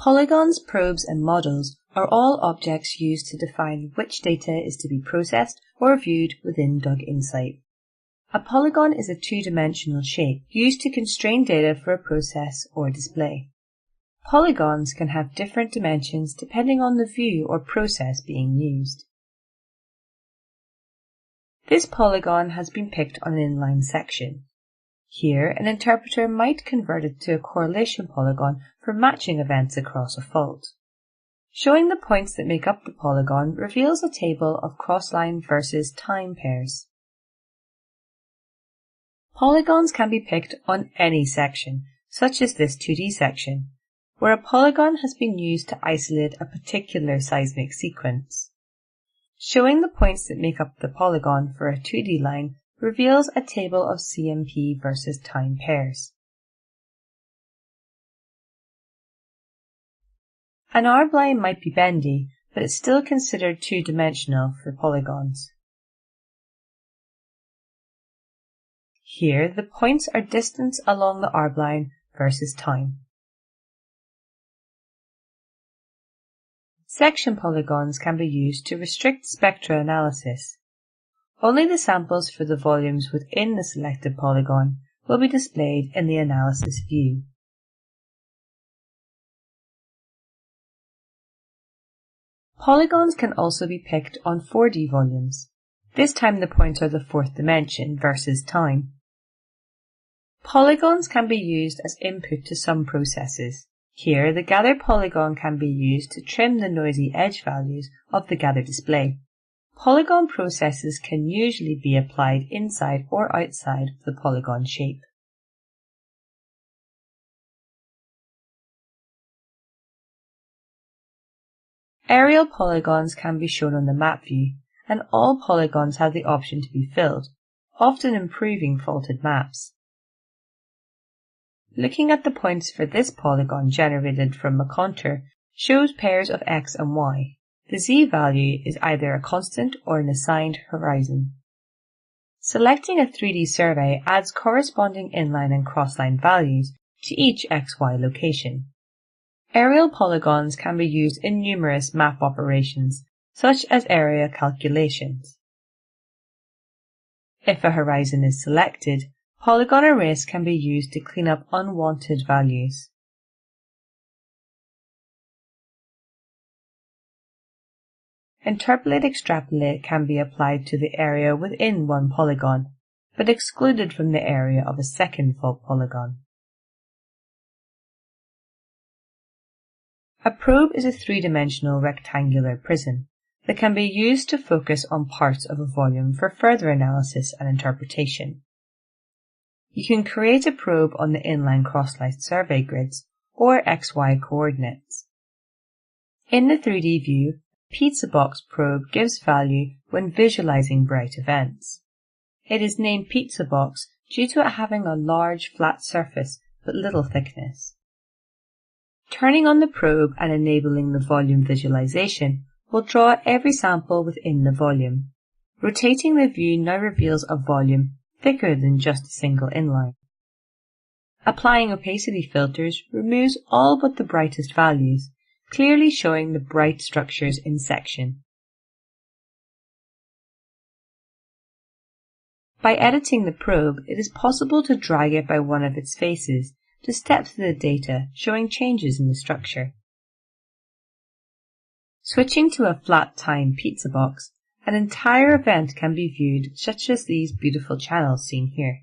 Polygons, probes and models are all objects used to define which data is to be processed or viewed within Dug Insight. A polygon is a two-dimensional shape used to constrain data for a process or display. Polygons can have different dimensions depending on the view or process being used. This polygon has been picked on an inline section. Here, an interpreter might convert it to a correlation polygon for matching events across a fault. Showing the points that make up the polygon reveals a table of crossline versus time pairs. Polygons can be picked on any section, such as this 2D section, where a polygon has been used to isolate a particular seismic sequence. Showing the points that make up the polygon for a 2D line reveals a table of CMP versus time pairs. An R-line might be bendy, but it's still considered two-dimensional for polygons. Here, the points are distance along the R-line versus time. Section polygons can be used to restrict spectra analysis. Only the samples for the volumes within the selected polygon will be displayed in the analysis view. Polygons can also be picked on 4D volumes. This time the points are the fourth dimension versus time. Polygons can be used as input to some processes. Here, the gather polygon can be used to trim the noisy edge values of the gather display. Polygon processes can usually be applied inside or outside of the polygon shape. Aerial polygons can be shown on the map view, and all polygons have the option to be filled, often improving faulted maps. Looking at the points for this polygon generated from a contour shows pairs of x and y. The z value is either a constant or an assigned horizon. Selecting a 3D survey adds corresponding inline and crossline values to each xy location. Aerial polygons can be used in numerous map operations, such as area calculations. If a horizon is selected, polygon erase can be used to clean up unwanted values. Interpolate-extrapolate can be applied to the area within one polygon, but excluded from the area of a second fault polygon. A probe is a three-dimensional rectangular prism that can be used to focus on parts of a volume for further analysis and interpretation. You can create a probe on the inline crossline survey grids or XY coordinates. In the 3D view, a pizza box probe gives value when visualizing bright events. It is named pizza box due to it having a large flat surface but little thickness. Turning on the probe and enabling the volume visualization will draw every sample within the volume. Rotating the view now reveals a volume thicker than just a single inline. Applying opacity filters removes all but the brightest values, clearly showing the bright structures in section. By editing the probe, it is possible to drag it by one of its faces to step through the data, showing changes in the structure. Switching to a flat time pizza box, an entire event can be viewed, such as these beautiful channels seen here.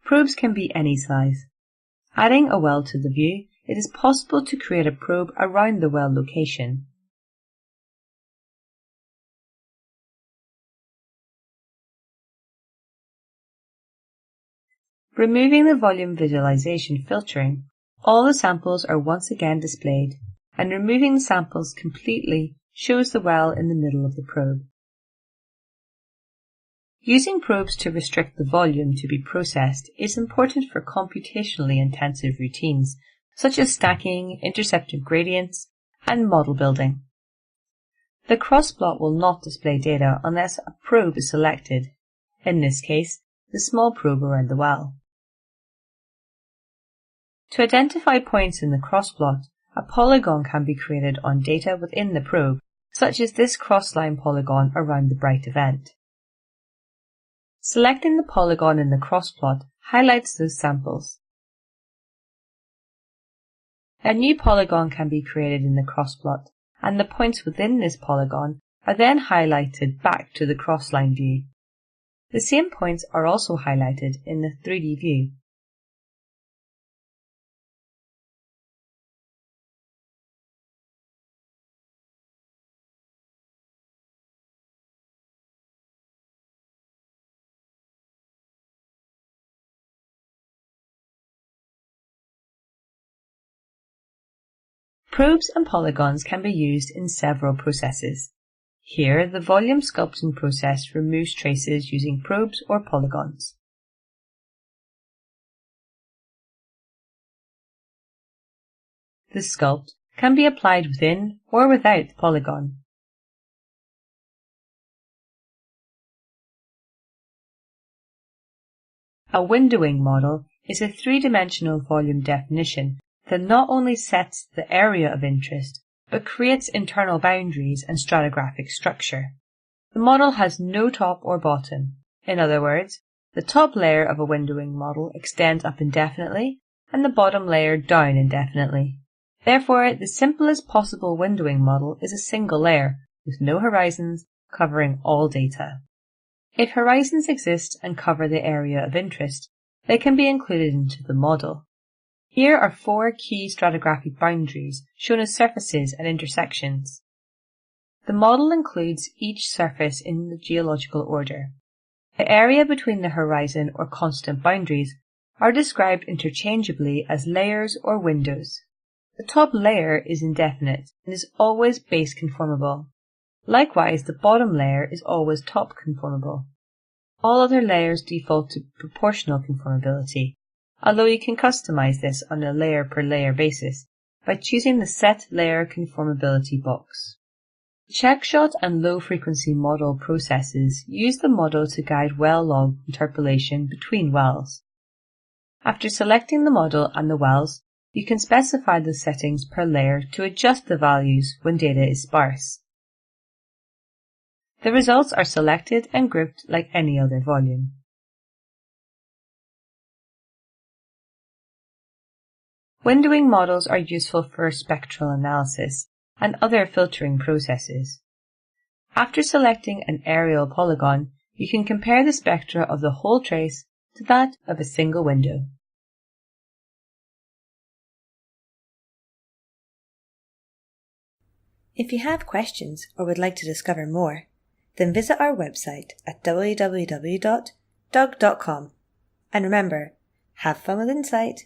Probes can be any size. Adding a well to the view, it is possible to create a probe around the well location. Removing the volume visualization filtering, all the samples are once again displayed, and removing the samples completely shows the well in the middle of the probe. Using probes to restrict the volume to be processed is important for computationally intensive routines, such as stacking, interceptive gradients, and model building. The crossplot will not display data unless a probe is selected, in this case, the small probe around the well. To identify points in the crossplot, a polygon can be created on data within the probe, such as this crossline polygon around the bright event. Selecting the polygon in the crossplot highlights those samples. A new polygon can be created in the crossplot, and the points within this polygon are then highlighted back to the crossline view. The same points are also highlighted in the 3D view. Probes and polygons can be used in several processes. Here, the volume sculpting process removes traces using probes or polygons. The sculpt can be applied within or without the polygon. A windowing model is a three-dimensional volume definition that not only sets the area of interest, but creates internal boundaries and stratigraphic structure. The model has no top or bottom. In other words, the top layer of a windowing model extends up indefinitely, and the bottom layer down indefinitely. Therefore, the simplest possible windowing model is a single layer, with no horizons, covering all data. If horizons exist and cover the area of interest, they can be included into the model. Here are 4 key stratigraphic boundaries shown as surfaces and intersections. The model includes each surface in the geological order. The area between the horizon or constant boundaries are described interchangeably as layers or windows. The top layer is indefinite and is always base conformable. Likewise, the bottom layer is always top conformable. All other layers default to proportional conformability, although you can customize this on a layer-per-layer basis by choosing the Set Layer Conformability box. Checkshot and low-frequency model processes use the model to guide well log interpolation between wells. After selecting the model and the wells, you can specify the settings per layer to adjust the values when data is sparse. The results are selected and grouped like any other volume. Windowing models are useful for spectral analysis and other filtering processes. After selecting an aerial polygon, you can compare the spectra of the whole trace to that of a single window. If you have questions or would like to discover more, then visit our website at www.doug.com. And remember, have fun with Insight.